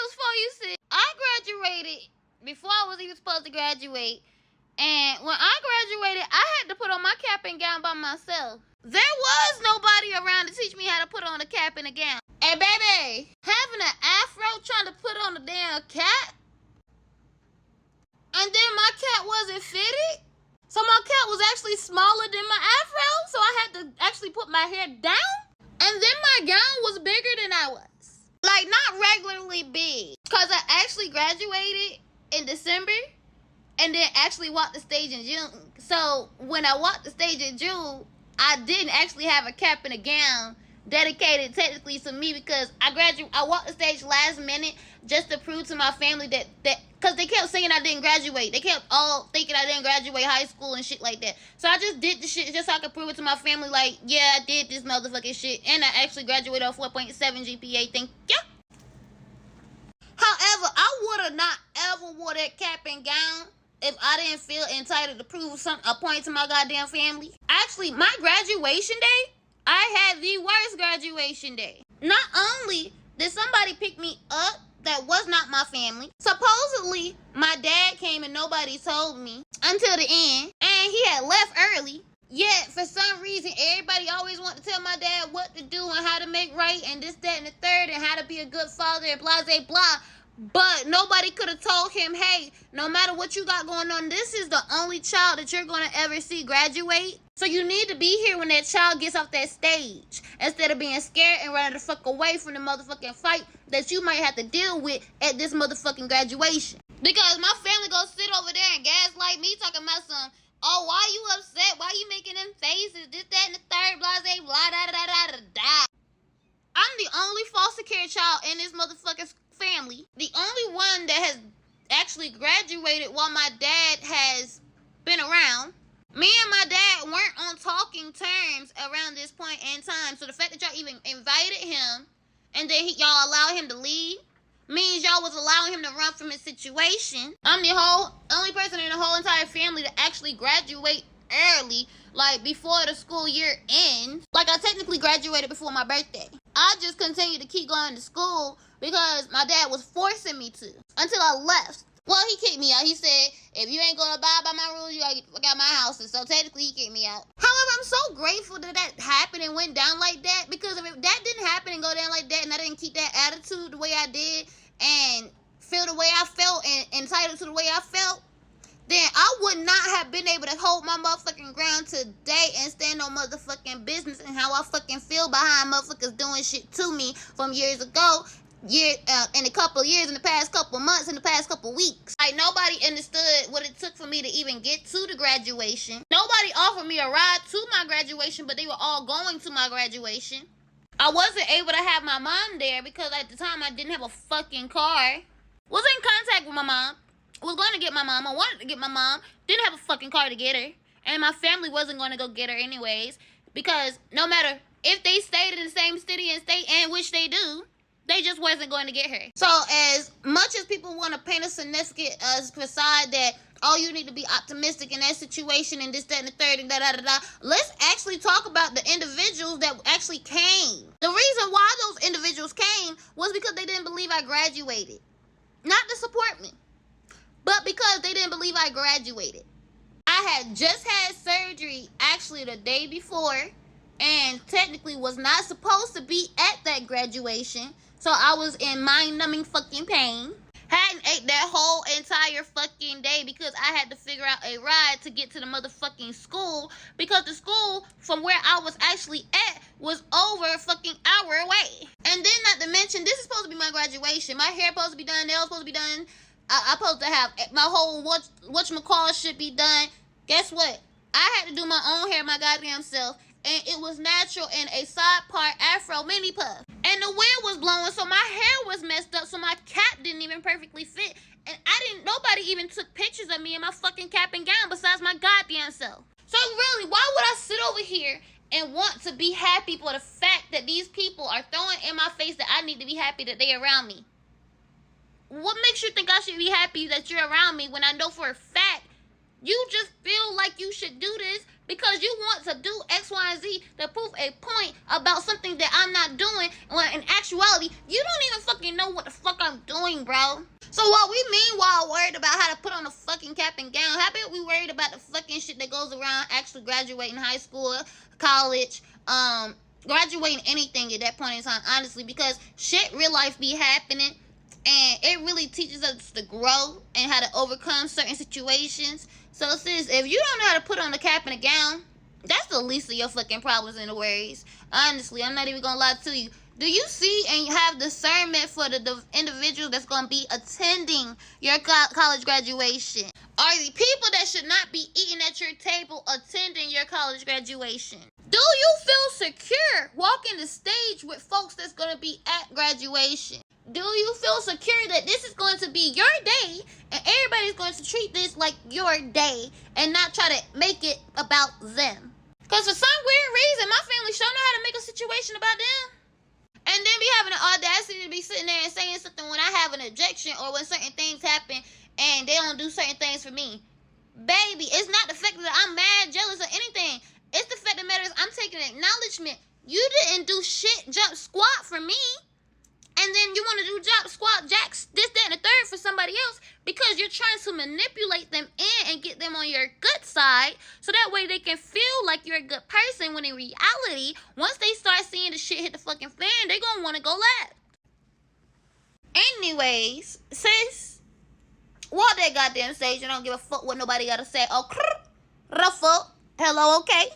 was for you see. I graduated before I was even supposed to graduate. And when I graduated, I had to put on my cap and gown by myself. There was nobody around to teach me how to put on a cap and a gown. Hey, baby, having an afro trying to put on a damn cap, and then my cap wasn't fitted. So my cap was actually smaller than my afro, so I had to actually put my hair down. And then my gown was bigger than I was. Like, not regularly big. Because I actually graduated in December and then actually walked the stage in June. So when I walked the stage in June, I didn't actually have a cap and a gown dedicated technically to me because I walked the stage last minute just to prove to my family that because they kept saying I didn't graduate. They kept all thinking I didn't graduate high school and shit like that. So I just did the shit just so I could prove it to my family like, yeah, I did this motherfucking shit. And I actually graduated on 4.7 GPA. Thank you. However, I would have not ever wore that cap and gown if I didn't feel entitled to prove a point to my goddamn family. Actually, my graduation day, I had the worst graduation day. Not only did somebody pick me up that was not my family, supposedly my dad came and nobody told me until the end, and he had left early. Yet, for some reason, everybody always wanted to tell my dad what to do and how to make right and this, that, and the third and how to be a good father and blah, blah, blah. But nobody could have told him, hey, no matter what you got going on, this is the only child that you're going to ever see graduate. So you need to be here when that child gets off that stage instead of being scared and running the fuck away from the motherfucking fight that you might have to deal with at this motherfucking graduation. Because my family gonna sit over there and gaslight me talking about some, oh, why you upset? Why you making them faces? This, that, and the third, blah, blah, blah, da, da, da, da, da. I'm the only foster care child in this motherfucking family. The only one that has actually graduated while my dad has been around. Me and my dad weren't on talking terms around this point in time. So the fact that y'all even invited him and then y'all allowed him to leave means y'all was allowing him to run from his situation. I'm the only person in the whole entire family to actually graduate early, like before the school year ends. Like I technically graduated before my birthday. I just continued to keep going to school because my dad was forcing me to until I left. Well, he kicked me out. He said, if you ain't gonna abide by my rules, you gotta get the fuck out of my house. And so technically he kicked me out. However, I'm so grateful that that happened and went down like that, because if that didn't happen and go down like that and I didn't keep that attitude the way I did and feel the way I felt and entitled to the way I felt, then I would not have been able to hold my motherfucking ground today and stand on motherfucking business and how I fucking feel behind motherfuckers doing shit to me from years ago. In a couple of years, in the past couple of months, in the past couple of weeks. Like, nobody understood what it took for me to even get to the graduation. Nobody offered me a ride to my graduation, but they were all going to my graduation. I wasn't able to have my mom there because at the time I didn't have a fucking car. Was in contact with my mom. Was going to get my mom. I wanted to get my mom. Didn't have a fucking car to get her. And my family wasn't going to go get her anyways. Because no matter if they stayed in the same city and state, and which they do, they just wasn't going to get her. So as much as people want to paint a significant facade that, oh, you need to be optimistic in that situation and this, that, and the third, and da-da-da-da, let's actually talk about the individuals that actually came. The reason why those individuals came was because they didn't believe I graduated. Not to support me, but because they didn't believe I graduated. I had just had surgery actually the day before and technically was not supposed to be at that graduation. So I was in mind-numbing fucking pain. Hadn't ate that whole entire fucking day because I had to figure out a ride to get to the motherfucking school, because the school from where I was actually at was over a fucking hour away. And then not to mention, this is supposed to be my graduation. My hair supposed to be done, nails supposed to be done. I'm supposed to have my whole whatchamacallit should be done. Guess what? I had to do my own hair my goddamn self. And it was natural in a side part afro mini puff. And the wind was blowing, so my hair was messed up, so my cap didn't even perfectly fit. And nobody even took pictures of me in my fucking cap and gown besides my goddamn self. So really, why would I sit over here and want to be happy for the fact that these people are throwing in my face that I need to be happy that they're around me? What makes you think I should be happy that you're around me when I know for a fact you just feel like you should do this because you want to do X, Y, and Z to prove a point about something that I'm not doing, when in actuality, you don't even fucking know what the fuck I'm doing doing, bro? So while we meanwhile worried about how to put on a fucking cap and gown, how about we worried about the fucking shit that goes around actually graduating high school, college, graduating anything at that point in time, honestly, because shit real life be happening, and it really teaches us to grow and how to overcome certain situations. So sis, if you don't know how to put on a cap and a gown, that's the least of your fucking problems and worries. Honestly, I'm not even gonna lie to you. Do you see and have discernment for the individual that's going to be attending your college graduation? Are the people that should not be eating at your table attending your college graduation? Do you feel secure walking the stage with folks that's going to be at graduation? Do you feel secure that this is going to be your day and everybody's going to treat this like your day and not try to make it about them? Because for some weird reason, my family sure know how to make a situation about them. And then be having the audacity to be sitting there and saying something when I have an objection or when certain things happen and they don't do certain things for me. Baby, it's not the fact that I'm mad, jealous, or anything. It's the fact that matters I'm taking acknowledgement. You didn't do shit, jump, squat for me. And then you want to do jump, squat, jacks, this, that, and the third for somebody else because you're trying to manipulate them in and get them on your good side so that way they can feel like you're a good person when in reality, once they start seeing the shit hit the fucking fan, they're going to want to go left. Anyways, sis, walk that goddamn stage and don't give a fuck what nobody got to say. Oh, ruffle. Hello, okay?